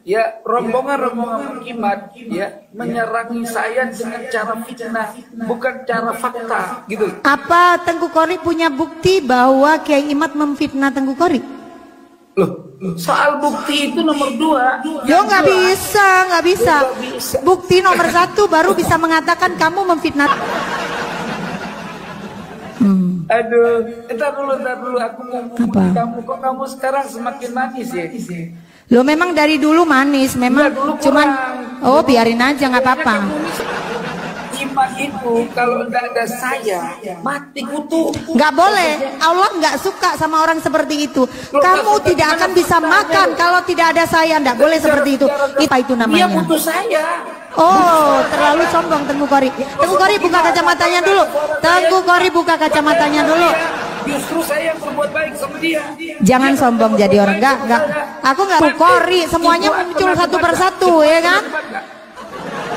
Ya, rombongan Imat ya menyerangi saya dengan cara fitnah, bukan cara fakta, gitu. Apa Tengku Kori punya bukti bahwa Kiai Imad memfitnah Tengku Kori? Loh, soal bukti itu nomor 2. Yo nggak bisa. Bukti nomor 1 baru bisa mengatakan kamu memfitnah. Aduh, entar dulu, aku mau kamu kok kamu sekarang semakin manis ya? Lo memang dari dulu manis, memang cuman oh biarin aja nggak apa-apa. Iman itu kalau enggak ada saya mati kutu. Nggak boleh, Allah nggak suka sama orang seperti itu. Kamu tidak akan bisa makan kalau tidak ada saya, nggak boleh seperti itu. Itu namanya. Dia butuh saya. Oh, terlalu sombong Tengku Kori. Tengku Kori buka kacamatanya dulu. Tengku Kori buka kacamatanya dulu. Justru saya yang berbuat baik sama dia. Jangan sombong jadi orang. Enggak. Aku nggak Tengku Kori, semuanya muncul satu persatu, ya kan?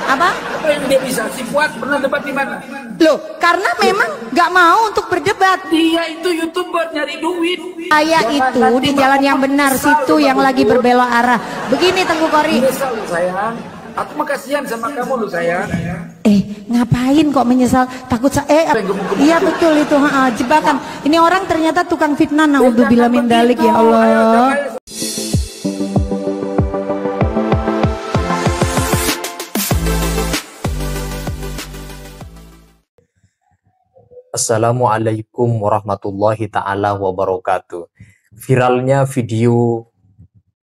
Apa yang dia bisa? Si Fuad pernah debat di mana? Loh, karena memang nggak mau untuk berdebat. Dia itu YouTuber nyari duit. Saya itu di jalan yang benar, situ yang lagi berbelok arah. Begini Tengku Kori. Menyesal sayang. Aku mah kasihan sama kamu loh sayang. Ngapain kok menyesal? Takut iya betul itu, jebakan. Ini orang ternyata tukang fitnah. Naudzubillah min dzalik, ya Allah. Assalamualaikum warahmatullahi ta'ala wabarakatuh. Viralnya video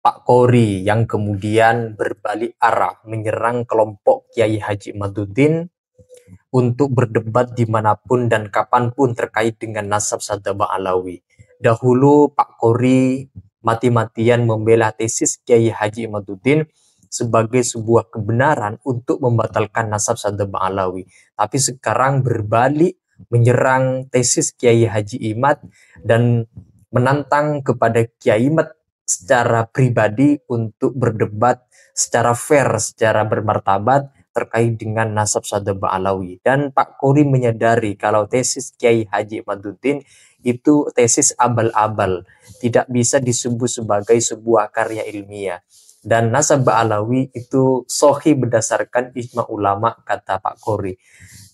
Pak Kori yang kemudian berbalik arah menyerang kelompok Kiai Haji Imaduddin untuk berdebat dimanapun dan kapanpun terkait dengan nasab Sadaba Alawi. Dahulu Pak Kori mati-matian membela tesis Kiai Haji Imaduddin sebagai sebuah kebenaran untuk membatalkan nasab Sadaba Alawi. Tapi sekarang berbalik menyerang tesis Kiai Haji Imad dan menantang kepada Kiai Imad secara pribadi untuk berdebat secara fair, secara bermartabat terkait dengan nasab Sadaba Alawi. Dan Pak Kori menyadari kalau tesis Kiai Haji Imaduddin itu tesis abal-abal, tidak bisa disebut sebagai sebuah karya ilmiah. Dan nasab Alawi itu sahih berdasarkan ijma ulama, kata Pak Kori.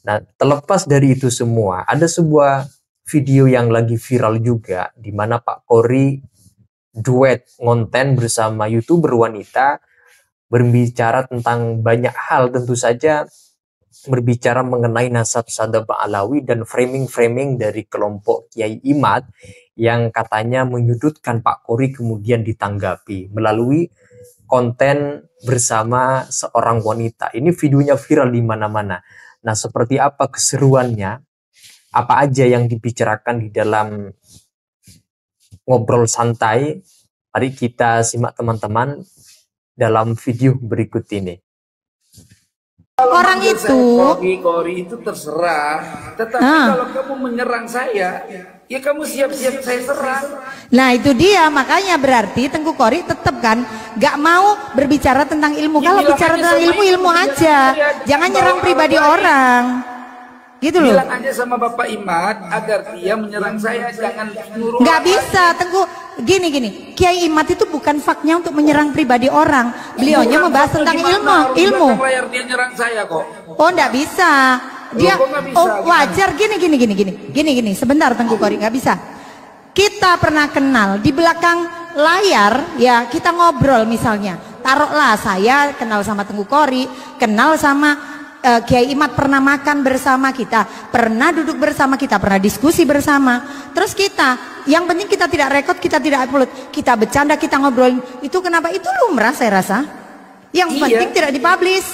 Nah, terlepas dari itu semua, ada sebuah video yang lagi viral juga, di mana Pak Kori duet ngonten bersama YouTuber wanita, berbicara tentang banyak hal, tentu saja berbicara mengenai nasab Sadaba Alawi dan framing-framing dari kelompok Kiai Imad yang katanya menyudutkan Pak Kori kemudian ditanggapi melalui konten bersama seorang wanita. Ini videonya viral di mana-mana. Nah, seperti apa keseruannya? Apa aja yang dibicarakan di dalam ngobrol santai? Mari kita simak teman-teman dalam video berikut ini. Orang itu Kori itu terserah, tetapi kalau kamu menyerang saya, ya kamu siap-siap saya serang. Nah itu dia, makanya berarti Tengku Kori tetap kan gak mau berbicara tentang ilmu. Kalau bicara tentang ilmu aja, jangan nyerang pribadi orang. Gitu loh. Bilang aja sama Bapak Imad agar dia menyerang saya, jangan nyuruh. Nggak bisa, Tengku. Gini, Kiai Imad itu bukan faknya untuk menyerang pribadi orang. Beliaunya membahas tentang ilmu. Layar dia nyerang saya kok. Oh, nggak bisa. Dia wajar. Gini. Sebentar Tengku Kori, nggak bisa. Kita pernah kenal di belakang layar, ya kita ngobrol misalnya. Taruhlah saya kenal sama Tengku Kori, kenal sama Kiai Imad, pernah makan bersama kita, pernah duduk bersama kita, pernah diskusi bersama. Terus kita, yang penting kita tidak rekod, kita tidak upload, kita bercanda, kita ngobrolin. Itu kenapa? Itu lumrah saya rasa. Yang penting tidak dipublish.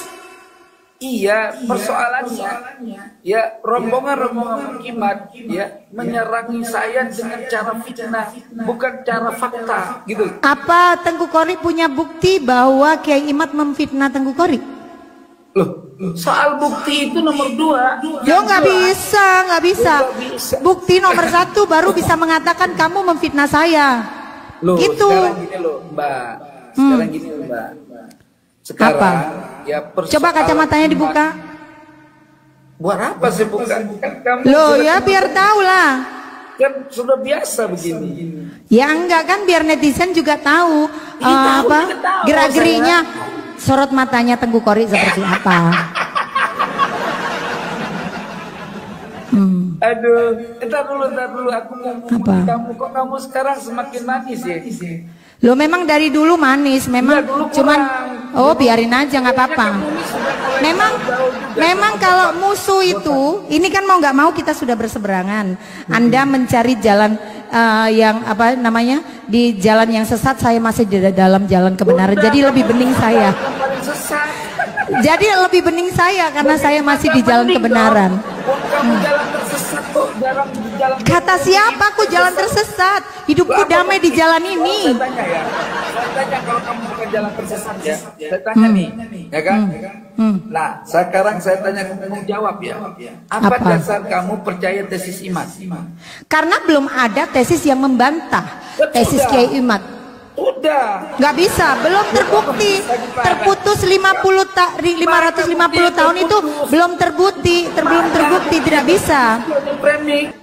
Iya, persoalannya ya rombongan Imad ya menyerangi saya dengan cara fitnah, bukan cara fakta, gitu. Apa Tengku Kori punya bukti bahwa Kiai Imad memfitnah Tengku Kori? Loh, soal bukti itu nomor 2. Yo nggak bisa. Bukti nomor 1 baru bisa mengatakan kamu memfitnah saya. Loh, gitu. Sekarang gini loh, Mbak. Sekarang apa? Ya coba kacamatanya dibuka. Buat apa sih buka? Kan kamu loh ya biar tahu lah. kan sudah biasa begini. Ya enggak kan, biar netizen juga tahu apa gerak-geriknya, sorot matanya Tengku Kori seperti apa. Aduh, entar dulu aku mau kamu, kok kamu sekarang semakin manis ya? Lo memang dari dulu manis, memang cuman biarin aja nggak apa-apa. Memang kalau musuh itu, ini kan mau nggak mau kita sudah berseberangan. Anda mencari jalan yang apa namanya, di jalan yang sesat, saya masih di dalam jalan kebenaran. Jadi lebih bening saya. Jadi lebih bening saya karena saya masih di jalan kebenaran. Kata siapa aku jalan tersesat? Hidupku damai di jalan ini. Saya tanya kalau kamu bukan jalan tersesat ya. Saya tanya nih, ya kan? Nah, sekarang saya tanya kamu jawab ya. Apa dasar kamu percaya tesis Imad? Karena belum ada tesis yang membantah tesis Kiai Imad. Udah. Nggak bisa, belum terbukti. Terputus 550 tahun itu belum terbukti, tidak bisa.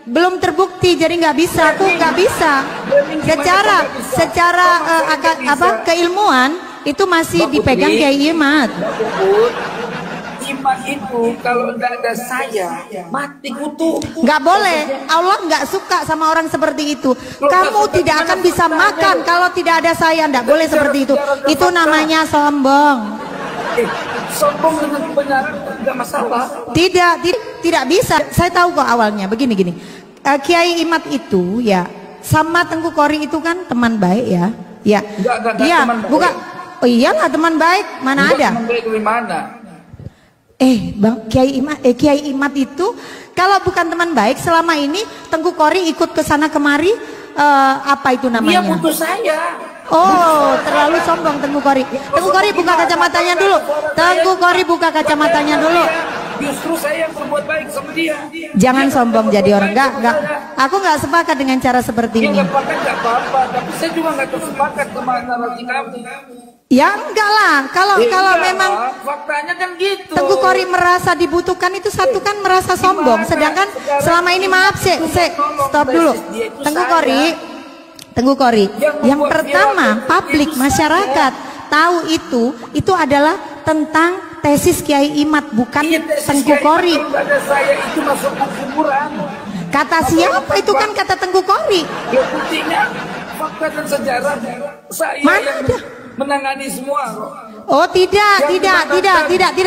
Belum terbukti, jadi nggak bisa. Aku nggak bisa. Secara keilmuan itu masih dipegang Kiai Imad. Imad itu kalau nggak ada saya mati kutu. Nggak boleh, Allah nggak suka sama orang seperti itu. Kamu tidak akan bisa makan kalau tidak ada saya. Nggak boleh seperti itu. Itu namanya sombong. Sombong dengan kebenaran nggak masalah. Tidak bisa. Saya tahu kok awalnya. Begini. Kiai Imad itu ya sama Tengku Kori itu kan teman baik ya. Ya. Iya. Bukan. Oh iyalah teman baik. Mana ada? Teman baik dari mana? Bang Kiai Imad itu kalau bukan teman baik selama ini Tengku Kori ikut ke sana kemari, apa itu namanya? Dia butuh saya. Oh, terlalu sombong Tengku Kori. Tengku Kori buka kacamatanya dulu. Tengku Kori buka kacamatanya dulu. Justru saya yang berbuat baik sama dia. Jangan sombong jadi orang. Enggak. Aku nggak sepakat dengan cara seperti ini. Nggak apa-apa, tapi saya juga nggak sepakat sama narasi kamu. Ya enggak lah, kalau memang faktanya kan gitu. Tengku Kori merasa dibutuhkan itu satu kan merasa sombong, sedangkan selama ini maaf stop dulu. Tengku Kori, yang pertama publik masyarakat tahu itu adalah tentang tesis Kiai Imad, bukan Tengku Kori. Saya itu masuk kuburan. Kata siapa itu kan kata Tengku Kori. Ya buktinya fakta dan sejarah saya mana yang ada menangani semua. Oh tidak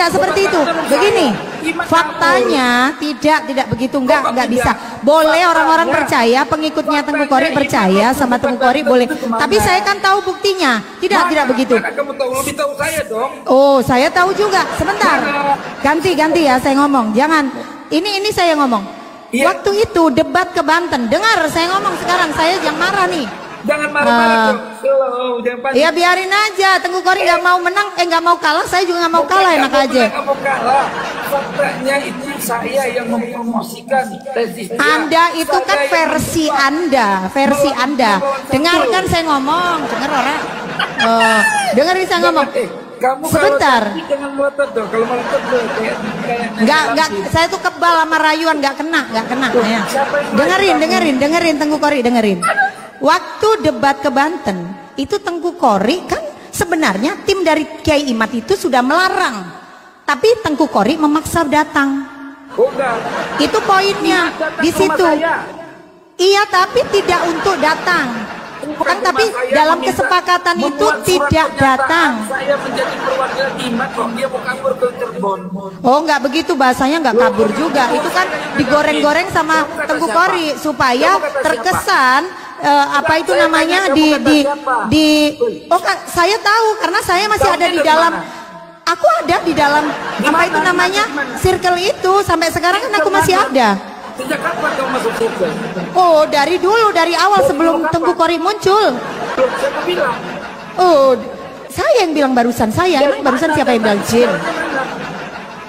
seperti itu. Begini, faktanya tidak begitu, enggak bisa. Boleh orang-orang percaya, pengikutnya Tengku Kori percaya sama Tengku Kori boleh. Tapi saya kan tahu buktinya, tidak begitu. Kamu tahu lebih tahu saya dong. Oh, saya tahu juga. Sebentar, ganti ya saya ngomong. Jangan, ini saya ngomong. Waktu itu debat ke Banten, dengar saya ngomong sekarang, saya yang marah nih. Jangan marah-marah. Ya biarin aja. Tengku Kori nggak mau menang, nggak mau kalah. Saya juga nggak mau kalah, enak aja. Nggak mau kalah. Faktanya itu saya yang mempromosikan tesis. Anda itu kan versi Anda. Dengarkan saya ngomong, dengar orang. Dengerin saya ngomong. Kamu sebentar. Jangan melotot dong. Kalau melotot nggak. Saya tuh kebal sama rayuan, nggak kena. Ya. Dengerin Tengku Kori, dengerin. Waktu debat ke Banten itu Tengku Kori kan sebenarnya tim dari Kiai Imad itu sudah melarang, tapi Tengku Kori memaksa datang. Itu poinnya di situ. Iya, tapi tidak untuk datang. Kan tapi dalam kesepakatan itu tidak datang. Saya menjadi perwakilan Imad kok dia mau kabur ke Cirebon. Oh, nggak begitu bahasanya, nggak kabur juga. Itu kan digoreng-goreng sama Tengku Kori supaya terkesan apa itu namanya saya tahu karena saya masih ada di dalam. Aku ada di dalam apa itu namanya circle itu sampai sekarang kan aku masih ada. Sejak kapan kamu masuk circle? Oh, dari dulu, dari awal sebelum Tengku Kori muncul. Siapa bilang? Oh, saya yang bilang barusan. Emang barusan siapa yang bilang Jin?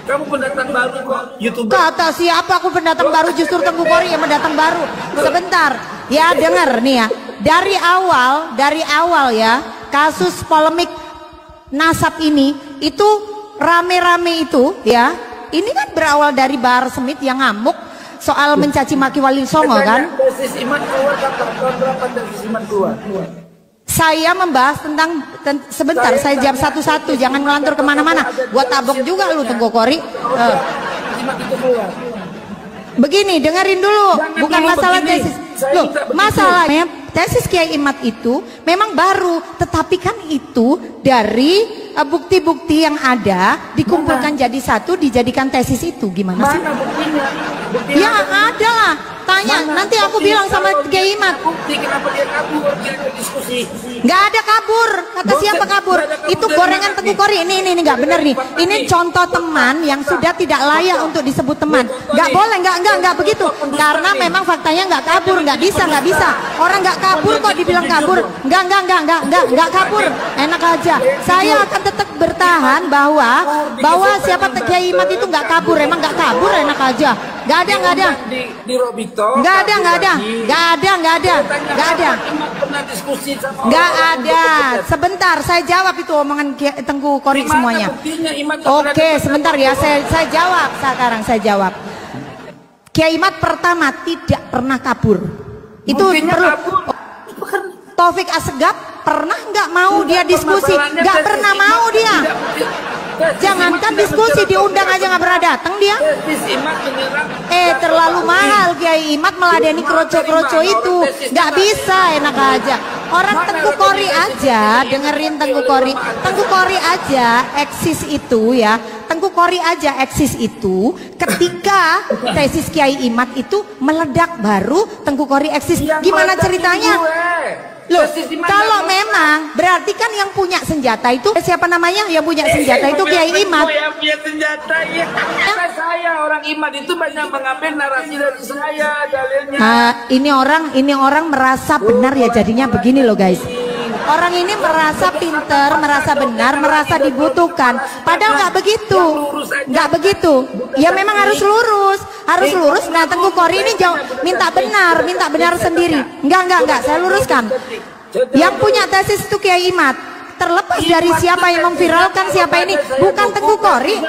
Kamu pendatang baru kok, YouTuber. Kata siapa aku pendatang baru, justru Tengku Kori yang pendatang baru. Sebentar, ya dengar nih ya. Dari awal ya, kasus polemik nasab ini itu rame-rame itu ya. Ini kan berawal dari Bahar Smith yang ngamuk soal mencaci maki Wali Songo kan? Tesis Imat keluar tahun berapa tesis Imat keluar? Saya membahas tentang sebentar, saya jawab satu-satu, jangan ngelantur kemana-mana. Gua tabok juga lu Tengku Kori. Begini, dengerin dulu, bukan masalah tesis. Loh, masalahnya tesis Kiai Imad itu memang baru, tetapi kan itu dari bukti-bukti yang ada dikumpulkan jadi satu, dijadikan tesis itu. Gimana sih? Mana buktinya? Ya ada lah. Tanya, nanti aku bilang sama Kiai Imad. Bukti kenapa dia kabur? Dia ada diskusi. Nggak ada kabur. Kata siapa kabur? Itu gorengan Tengku Kori. Ini nggak benar nih. Ini contoh teman yang sudah tidak layak untuk disebut teman. Nggak boleh, nggak begitu. Karena memang faktanya nggak kabur, nggak bisa. Orang nggak kabur kok dibilang kabur. Nggak kabur. Enak aja. Saya akan tetap bertahan bahwa siapa Kiai Imad itu nggak kabur. Emang nggak kabur, enak aja. Nggak ada. Di Robito. Nggak ada. Nggak ada. Sebentar, saya jawab itu omongan Tengku Kori semuanya. Oke, sebentar ya, saya jawab sekarang. Saya jawab. Kiai Imad pertama tidak pernah kabur. Itu perlu. Taufik Assegaf pernah nggak mau dia diskusi? Nggak pernah mau dia. Jangankan diskusi, diundang aja nggak pernah datang dia. Terlalu mahal Kiai Imad meladeni kroco-kroco itu. Nggak bisa, enak aja. Orang Tengku Kori aja, dengerin Tengku Kori. Tengku Kori aja eksis itu ya. Tengku Kori aja eksis itu ketika tesis Kiai Imad itu meledak, baru Tengku Kori eksis. Gimana ceritanya? Loh, kalau memang berarti kan yang punya senjata itu siapa namanya? Yang punya senjata itu Kiai Imad. Yang punya senjata ya. Saya orang Imad itu banyak mengambil narasi dari saya dalilnya. Ini orang merasa benar ya, jadinya begini loh guys. Orang ini merasa pinter, merasa benar, merasa dibutuhkan. Padahal nggak begitu. Ya memang harus lurus. Nah Tengku Kori ini minta benar sendiri. Enggak, saya luruskan. Yang punya tesis itu Kiai Imad. Terlepas dari siapa yang memviralkan, siapa ini, bukan Tengku Kori.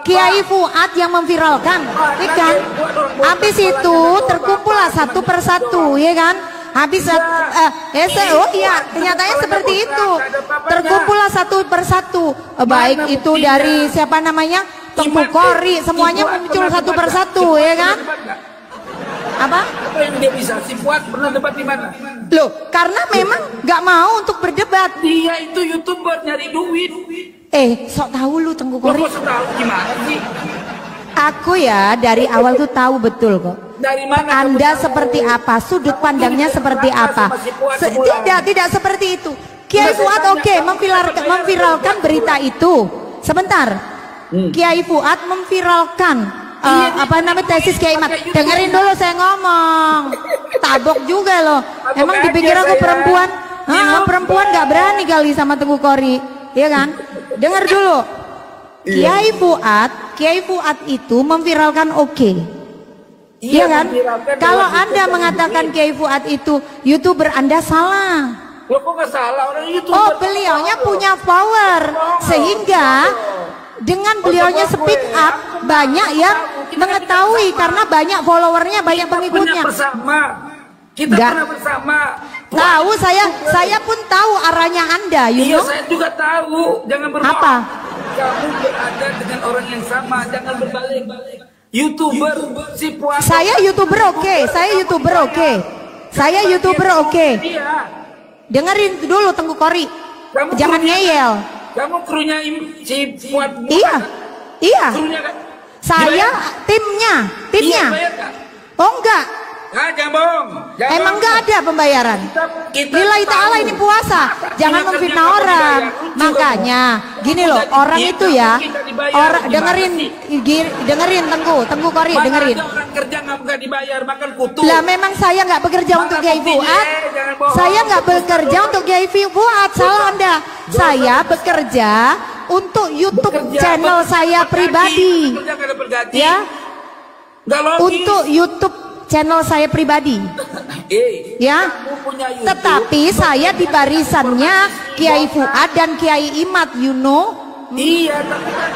Kiai Fuad yang memviralkan, ya kan? Habis itu terkumpullah satu persatu, ya kan? Habis kenyataannya seperti itu. Terkumpullah satu persatu. Baik itu dari siapa namanya? Tengku Kori, semuanya muncul satu persatu, ya kan? Apa yang dia bisa? Si Fuad pernah debat di mana? Loh, karena memang nggak mau untuk berdebat. Dia itu YouTuber nyari duit. Sok tahu lu Tengku Kori. Kok tahu gimana sih? Aku ya dari awal tuh tahu betul kok. Dari mana Anda seperti apa, sudut pandangnya seperti apa. Tidak seperti itu. Kiai Fuad memviralkan berita itu. Sebentar. Kiai Fuad memviralkan tesis Kiai Imad. Dengerin dulu saya ngomong. Tabok juga loh. Emang dipikir aku perempuan? Perempuan nggak berani kali sama Tengku Kori, ya kan? Dengar dulu. Kiai Fuad itu memviralkan oke. Iya kan? Kalau Anda mengatakan Kiai Fuad itu YouTuber, Anda salah. Loh, kok nggak salah, orang YouTuber. Beliaunya punya power sehingga dengan beliaunya speak up, banyak yang mengetahui karena banyak followernya, banyak pengikutnya. Kita pernah bersama. Tahu saya pun tahu arahnya Anda, Iya, saya juga tahu. Jangan berbohong. Apa? Kamu berada dengan orang yang sama, jangan berbalik. YouTuber si Puan. Saya YouTuber oke. Dengerin dulu Tengku Kori. Jangan ngeyel. Kamu krunya si Fuad. Iya. Saya timnya. Oh enggak. Jangan bohong. Emang enggak ada pembayaran. Lillahi ta'ala ini puasa. Jangan memfitnah orang. Makanya gini loh, orang itu ya. Dengerin Tengku Kori, dengerin. Orang kerja nggak dibayar, makan kutu. Lah memang saya nggak bekerja untuk Kiai Fuad. Saya nggak bekerja untuk Kiai Fuad. Salah Anda. Saya bekerja untuk YouTube channel saya pribadi. Ya. Untuk YouTube channel saya pribadi. Ya. Tetapi saya di barisannya Kiai Fuad dan Kiai Imad, you know. Iya, tapi kan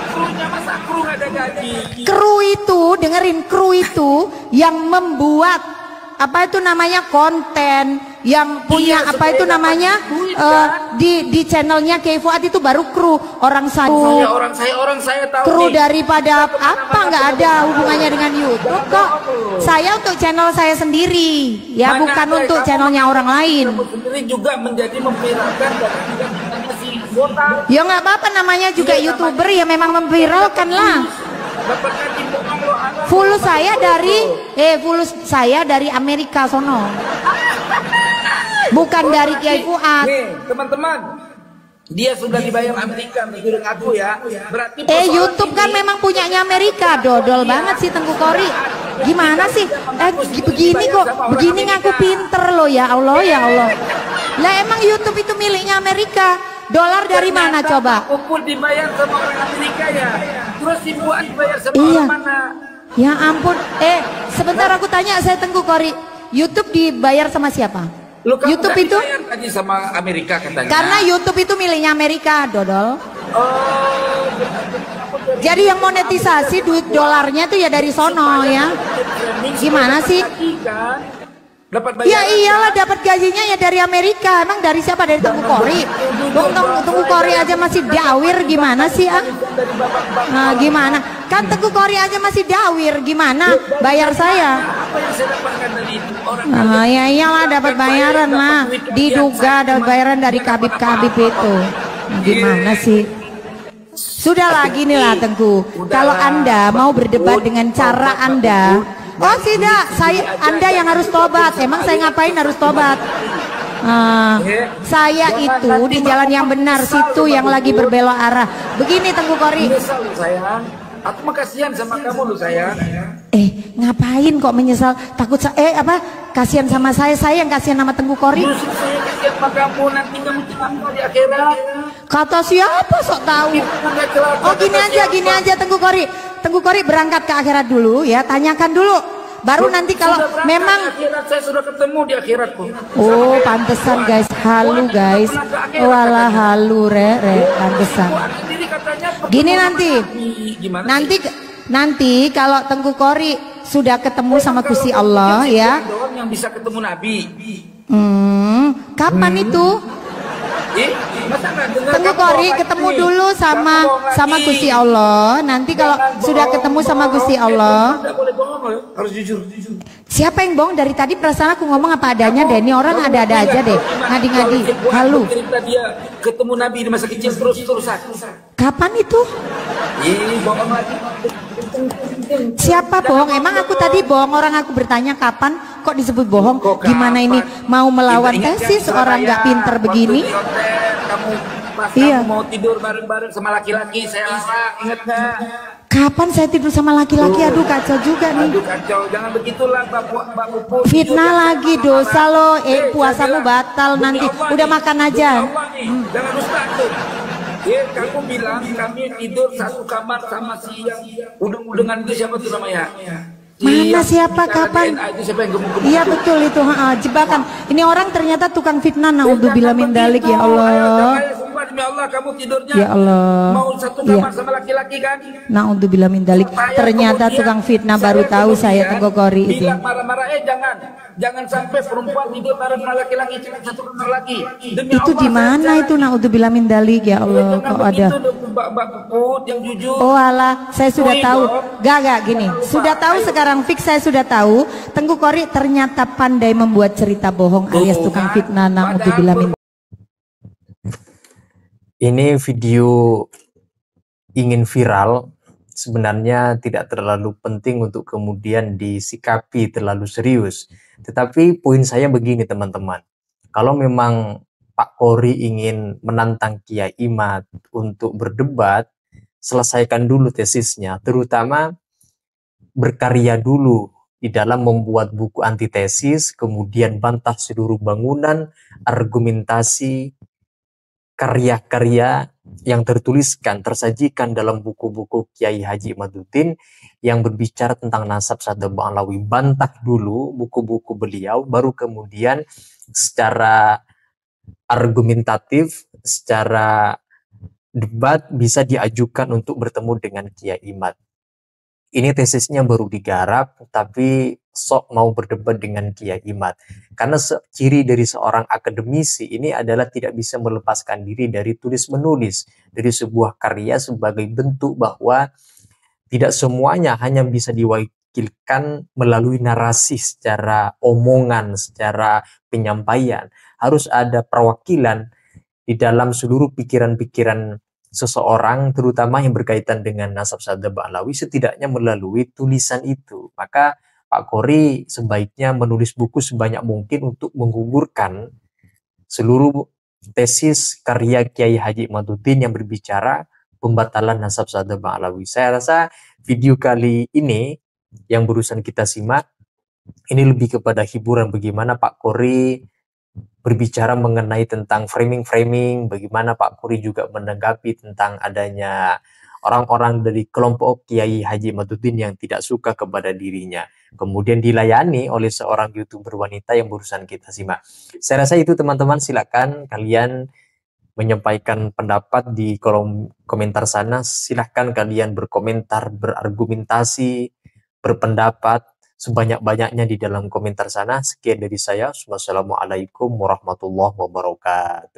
krunya, masa kru nggak ada gaji? Kru itu, dengerin, kru itu yang membuat apa itu namanya konten, yang punya Iya, apa itu supaya namanya dapat duit, kan? di channelnya Kiai Fuad itu baru kru. Orang saya Orang saya tahu kru nih. daripada apa, nggak ada hubungannya dengan YouTube kok. Saya untuk channel saya sendiri ya, Mana bukan ada, untuk kamu channelnya orang lain. Kamu sendiri juga menjadi memviralkan dan si botak. Ya nggak apa-apa, namanya juga Iya, YouTuber ya, memang memviralkan lah. Dapat gaji bohong lo, anak. Full saya dari Amerika sono. Bukan dari Kiai Fuad. Nih, teman-teman. Dia sudah dibayar Amerika menurut aku ya. Berarti YouTube kan memang punyanya Amerika. Dodol banget sih Tengku Kori. Gimana sih? Begini kok, begini ngaku pinter loh, ya Allah, ya Allah. Lah emang YouTube itu miliknya Amerika. Dolar dari mana coba? Upul dibayar sama orang Amerika ya. Terus si Fuad dibayar sama Iya. orang mana? Ya ampun. Sebentar aku tanya, saya Tengku Kori. YouTube dibayar sama siapa? Lu kamu YouTube nggak itu dibayar gaji sama Amerika katanya. karena YouTube itu miliknya Amerika, Dodol. Oh, Jadi yang monetisasi duit dolarnya tuh ya dari sono ya. Gimana sih? Dapat Ya bayaran. iyalah, dapat gajinya ya dari Amerika. Emang dari siapa? Dari Tengku Kori. Tengku Kori aja masih dawir, gimana sih ah? Nah, gimana? Kan Tengku Kori aja masih dawir, gimana? Bayar saya. Apa yang saya dapatkan dari itu? Orang Nah, ya iyalah dapat bayaran lah. Diduga dapat bayaran dari kabib-kabib itu. Nah, gimana sih? Sudahlah, gini lah Tengku. Kalau Anda mau berdebat dengan cara Anda, oh tidak, Anda yang harus tobat. Emang saya ngapain harus tobat? Saya itu di jalan yang benar, situ yang lagi berbelok arah. Begini Tengku Kori. menyesal lu sayang. Aku mah kasihan sama kamu lu sayang. Ngapain kok menyesal? Takut kasihan sama saya yang kasihan sama Tengku Kori. Justru saya kasihan sama kamu, nanti kamu celaka di akhirat. Kata siapa sok tahu? Nggak celaka, Oh gini aja Tengku Kori. Tengku Kori berangkat ke akhirat dulu ya, tanyakan dulu. Baru nanti kalau Sudah berangkat memang di akhirat, saya sudah ketemu di akhiratku. oh pantesan guys, halu guys. Walah halu pantesan. Fuad sendiri katanya Gini nanti. gimana? Nanti kalau Tengku Kori sudah ketemu sama Gusti Allah ya. Doang yang bisa ketemu Nabi. Kapan itu? Masa nggak dengar Tengku kamu Kori bohong ketemu lagi? dulu Kamu bohong sama lagi. Gusti Allah. Nanti kalau Jangan sudah bohong, ketemu sama bohong. Gusti Allah. Nggak boleh bohong loh, harus jujur. Siapa yang bohong? Dari tadi perasaan aku ngomong apa adanya deh. Ini orang ada-ada aja deh. Ngadi-ngadi. Halu. Cerita dia ketemu Nabi di masa kecil terus-terusan. Kapan itu? Bohong lagi. Siapa bohong? Emang aku tadi bohong, orang aku bertanya kapan kok disebut bohong? Kok Gimana ini kapan? mau melawan Ingat tesis nggak orang nggak Surabaya, pinter waktu begini? di hotel, kamu pas Iya. kamu mau tidur bareng-bareng sama laki-laki, saya larang, ingat nggak? Kapan saya tidur sama laki-laki? Aduh kacau juga nih. Aduh kacau, jangan begitulah Mbak Puput. Fitnah lagi, dosa lo. Puasamu batal nanti. Udah makan aja. Jangan dusta tuh. Kamu bilang kami tidur satu kamar sama si yang udeng-udengan itu, siapa tuh namanya? Mana siapa, kapan? Itu siapa yang gemuk-gemuk? Iya betul itu, jebakan. Ini orang ternyata tukang fitnah. Naudzubillah min dalik, ya Allah. Sumpah demi Allah, kamu tidurnya Ya Allah. mau satu kamar sama laki-laki kan? Naudzubillah min dalik. Ternyata tukang fitnah, baru tahu saya Tengku Kori itu. Bilang marah-marah, jangan sampai perempuan tidur bareng sama laki-laki, cuma satu kamar lagi. Demi Itu Allah, di mana saya itu? Naudzubillah min dalik, ya Allah. jangan Kok ada? begitu dong, Mbak Puput yang jujur. Oh alah, saya sudah tahu. Gak gini. Sudah tahu sekarang, fix saya sudah tahu. Tengku Kori ternyata pandai membuat cerita bohong alias tukang fitnah. Naudzubillah min. Ini video ingin viral, sebenarnya tidak terlalu penting untuk kemudian disikapi terlalu serius. Tetapi poin saya begini teman-teman, kalau memang Pak Kori ingin menantang Kiai Imad untuk berdebat, selesaikan dulu tesisnya, terutama berkarya dulu di dalam membuat buku antitesis, kemudian bantah seluruh bangunan, argumentasi, karya-karya yang tertuliskan, tersajikan dalam buku-buku Kiai Haji Imaduddin yang berbicara tentang nasab Sadaq Ba'alawi. Bantah dulu buku-buku beliau, baru kemudian secara argumentatif, secara debat bisa diajukan untuk bertemu dengan Kiai Imad. Ini tesisnya baru digarap, tapi sok mau berdebat dengan Kiai Imad. Karena ciri dari seorang akademisi ini adalah tidak bisa melepaskan diri dari tulis-menulis, dari sebuah karya sebagai bentuk bahwa tidak semuanya hanya bisa diwakilkan melalui narasi secara omongan, secara penyampaian. Harus ada perwakilan di dalam seluruh pikiran-pikiran seseorang, terutama yang berkaitan dengan nasab Sadza Ba'alawi, setidaknya melalui tulisan itu. Maka Pak Qori sebaiknya menulis buku sebanyak mungkin untuk menggugurkan seluruh tesis karya Kiai Haji Imaduddin yang berbicara pembatalan nasab Sadza Ba'alawi. Saya rasa video kali ini yang barusan kita simak, ini lebih kepada hiburan bagaimana Pak Qori berbicara mengenai tentang framing-framing, bagaimana Pak Qori juga menanggapi tentang adanya orang-orang dari kelompok Kiai Haji Imaduddin yang tidak suka kepada dirinya. Kemudian dilayani oleh seorang YouTuber wanita yang barusan kita simak. Saya rasa itu teman-teman, silakan kalian menyampaikan pendapat di kolom komentar sana. Silahkan kalian berkomentar, berargumentasi, berpendapat sebanyak-banyaknya di dalam komentar sana. Sekian dari saya. Wassalamualaikum warahmatullahi wabarakatuh.